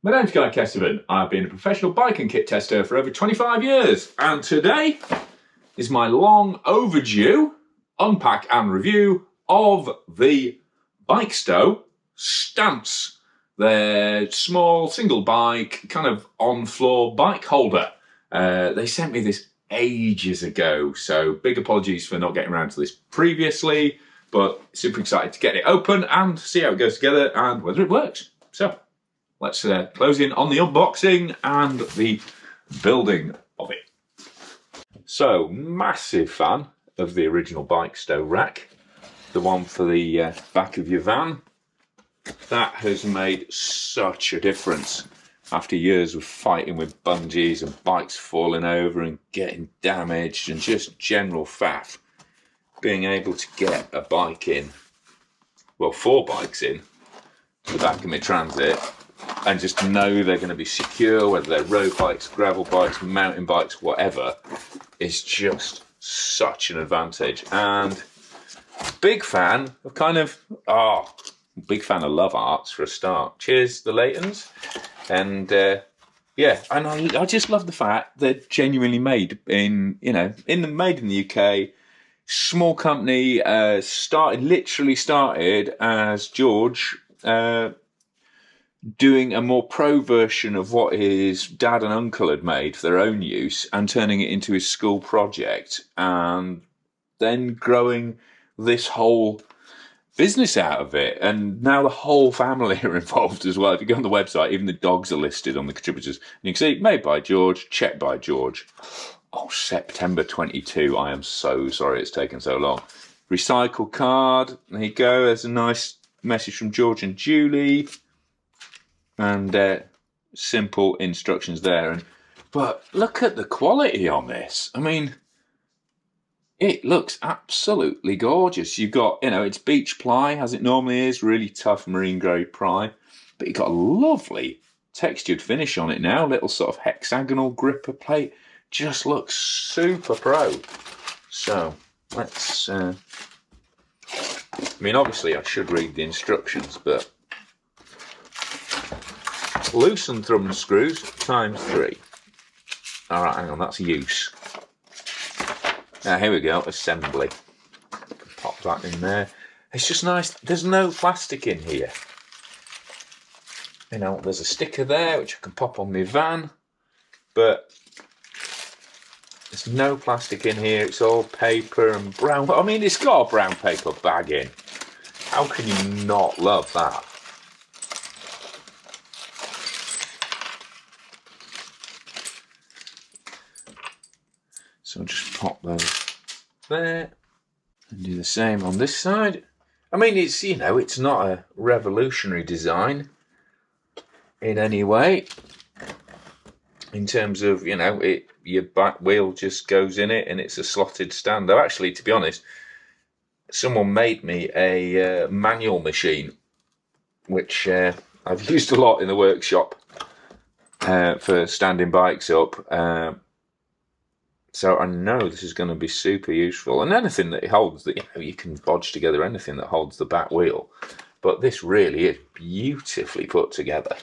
My name's Guy Kesterman. I've been a professional bike and kit tester for over 25 years, and today is my long overdue unpack and review of the Bikestow Stance. Their small single bike, kind of on-floor bike holder. They sent me this ages ago, so big apologies for not getting around to this previously, but super excited to get it open and see how it goes together and whether it works. So let's close in on the unboxing and the building of it. So, massive fan of the original Bikestow rack, the one for the back of your van. That has made such a difference after years of fighting with bungees and bikes falling over and getting damaged and just general faff. Being able to get a bike in, well, 4 bikes in, to the back of my Transit, and just know they're going to be secure, whether they're road bikes, gravel bikes, mountain bikes, whatever, is just such an advantage. And big fan of big fan of Love Arts for a start. Cheers, the Laytons. And yeah, and I just love the fact they're genuinely made made in the UK. Small company, literally started as George doing a more pro version of what his dad and uncle had made for their own use and turning it into his school project, and then growing this whole business out of it. And now the whole family are involved as well. If you go on the website, even the dogs are listed on the contributors. And you can see, made by George, checked by George. Oh, September 22. I am so sorry it's taken so long. Recycle card. There you go. There's a nice message from George and Julie. And simple instructions there. But look at the quality on this. I mean, it looks absolutely gorgeous. You've got, it's beach ply, as it normally is, really tough marine grade ply. But you've got a lovely textured finish on it now. Little sort of hexagonal gripper plate. Just looks super pro. So, let's... obviously I should read the instructions, but... Loosen thumb screws ×3. Alright, hang on, that's use. Now, here we go, assembly. Pop that in there. It's just nice. There's no plastic in here. There's a sticker there, which I can pop on my van. But there's no plastic in here. It's all paper and brown. I mean, it's got a brown paper bag in. How can you not love that? So I'll just pop those there and do the same on this side. I mean, it's not a revolutionary design in any way. In terms of, your back wheel just goes in it and it's a slotted stand. Though actually, to be honest, someone made me a manual machine, which I've used a lot in the workshop for standing bikes up. So I know this is going to be super useful. And anything that it holds, that you can bodge together anything that holds the back wheel. But this really is beautifully put together.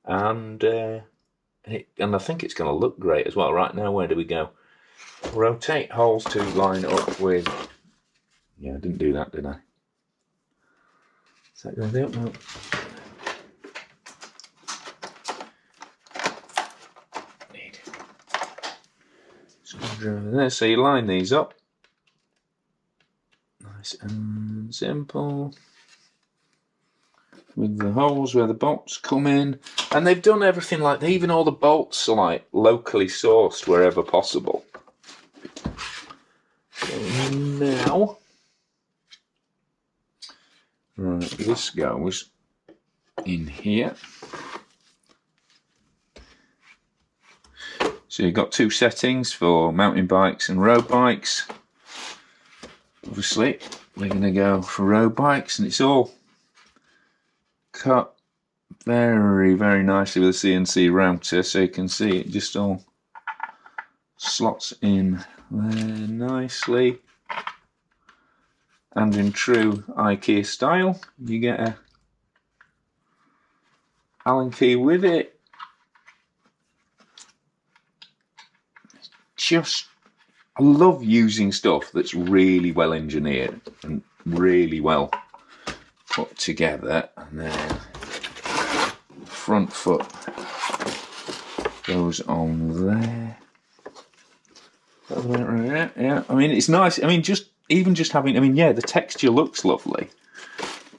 And I think it's going to look great as well. Right now, where do we go? Rotate holes to line up with... Yeah, I didn't do that, did I? Is that going to do it? No. There, so you line these up, nice and simple, with the holes where the bolts come in, and they've done everything like even all the bolts are like locally sourced wherever possible. So now, right, this goes in here. So you've got 2 settings for mountain bikes and road bikes. Obviously, we're going to go for road bikes, and it's all cut very, very nicely with a CNC router, so you can see it just all slots in there nicely. And in true IKEA style, you get a Allen key with it. Just, I love using stuff that's really well engineered and really well put together. And then front foot goes on there. Yeah, I mean, it's nice. I mean, even just having, I mean, yeah, the texture looks lovely,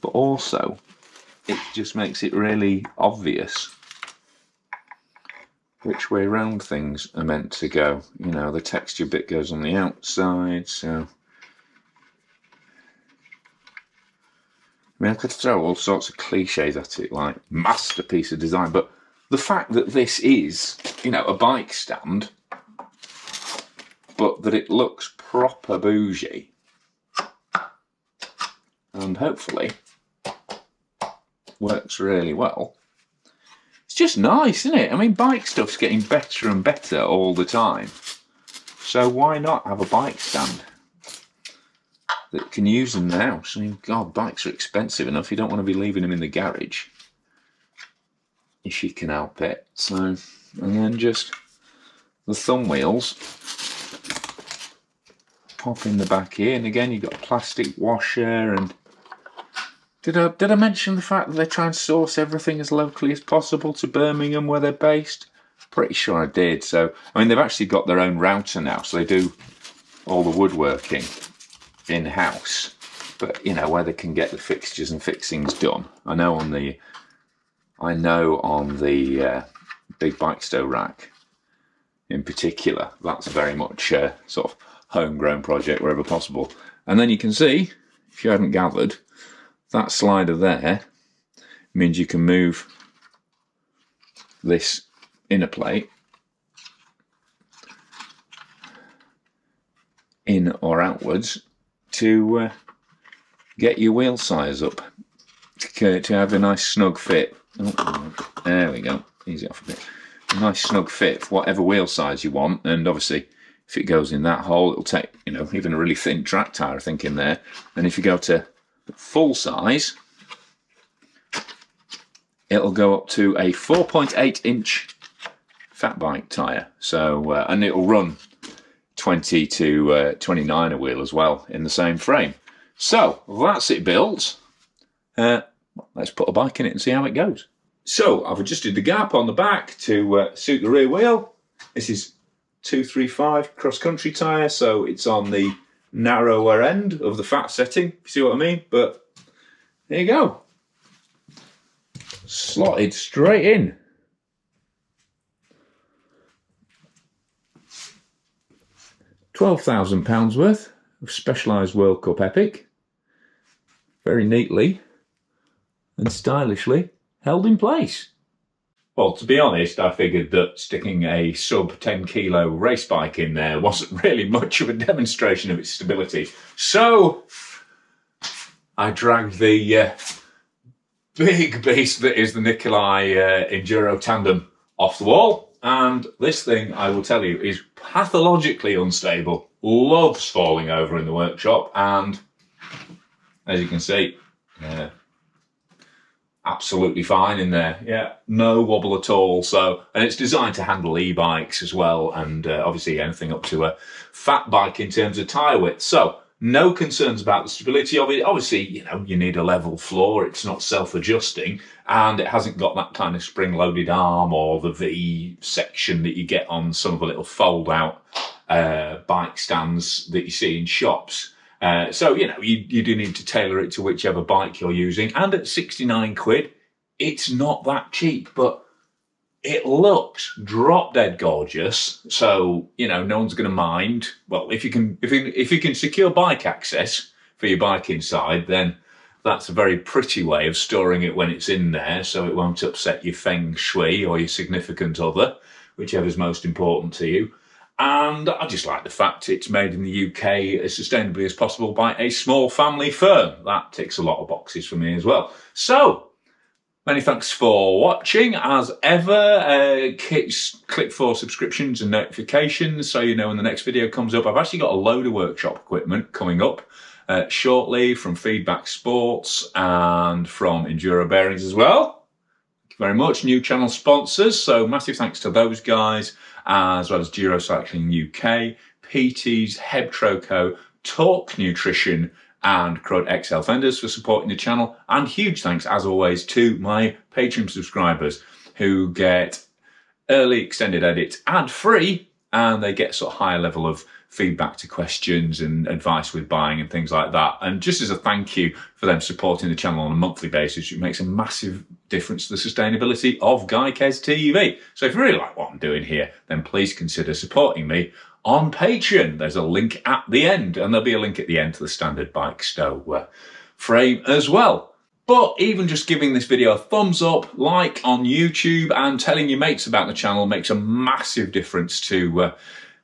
but also it just makes it really obvious which way round things are meant to go. You know, the texture bit goes on the outside, so I mean, I could throw all sorts of cliches at it, like masterpiece of design, but the fact that this is, you know, a bike stand, but that it looks proper bougie, and hopefully works really well. It's just nice, isn't it? I mean, bike stuff's getting better and better all the time, so why not have a bike stand that can use them in the house? I mean, God, bikes are expensive enough. You don't want to be leaving them in the garage if you can help it. So, and then just the thumb wheels pop in the back here, and again you've got a plastic washer. And did I mention the fact that they try and source everything as locally as possible to Birmingham, where they're based? Pretty sure I did. So I mean, they've actually got their own router now, so they do all the woodworking in-house, but you know, where they can get the fixtures and fixings done. I know on the big Bikestow rack in particular, that's very much a sort of homegrown project wherever possible. And then you can see, if you hadn't gathered, that slider there means you can move this inner plate in or outwards to get your wheel size up, to have a nice snug fit. Oh, there we go, easy off a bit. A nice snug fit for whatever wheel size you want, and obviously if it goes in that hole, it'll take, you know, even a really thin track tyre, I think, in there. And if you go to full size, it'll go up to a 4.8 inch fat bike tyre. So, and it'll run 20 to 29 a wheel as well in the same frame. So that's it built. Let's put a bike in it and see how it goes. So I've adjusted the gap on the back to suit the rear wheel. This is 235 cross-country tyre, so it's on the narrower end of the fat setting, if you see what I mean. But there you go. Slotted straight in. £12,000 worth of Specialised World Cup Epic. Very neatly and stylishly held in place. Well, to be honest, I figured that sticking a sub 10 kilo race bike in there wasn't really much of a demonstration of its stability. So I dragged the big beast that is the Nikolai Enduro Tandem off the wall. And this thing, I will tell you, is pathologically unstable. Loves falling over in the workshop. And as you can see, absolutely fine in there. Yeah, no wobble at all. So, and it's designed to handle e-bikes as well, and obviously anything up to a fat bike in terms of tyre width. So no concerns about the stability of it. Obviously, you know, you need a level floor. It's not self-adjusting, and it hasn't got that kind of spring-loaded arm or the V section that you get on some of the little fold-out bike stands that you see in shops. So, you know, you do need to tailor it to whichever bike you're using. And at 69 quid, it's not that cheap, but it looks drop dead gorgeous. So, you know, no one's going to mind. Well, if you can secure bike access for your bike inside, then that's a very pretty way of storing it when it's in there, so it won't upset your feng shui or your significant other, whichever's most important to you. And I just like the fact it's made in the UK as sustainably as possible by a small family firm. That ticks a lot of boxes for me as well. So, many thanks for watching. As ever, click for subscriptions and notifications so you know when the next video comes up. I've actually got a load of workshop equipment coming up shortly from Feedback Sports and from Enduro Bearings as well. you very much. New channel sponsors, so massive thanks to those guys, as well as Giro Cycling UK, PT's, Hebtroco, Talk Nutrition, and Crud XL Fenders for supporting the channel. And huge thanks, as always, to my Patreon subscribers who get early extended edits ad-free, and they get sort of higher level of feedback to questions and advice with buying and things like that. And just as a thank you for them supporting the channel on a monthly basis, it makes a massive difference to the sustainability of Guycase TV. So if you really like what I'm doing here, then please consider supporting me on Patreon. There's a link at the end, and there'll be a link at the end to the standard Bikestow frame as well. But even just giving this video a thumbs up, like on YouTube, and telling your mates about the channel makes a massive difference to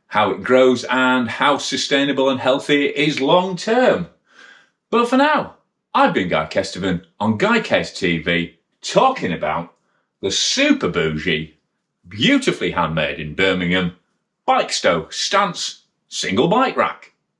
how it grows and how sustainable and healthy it is long term. But for now, I've been Guy Kestevan on Guycase TV, talking about the super bougie, beautifully handmade in Birmingham, Bikestow Stance single bike rack.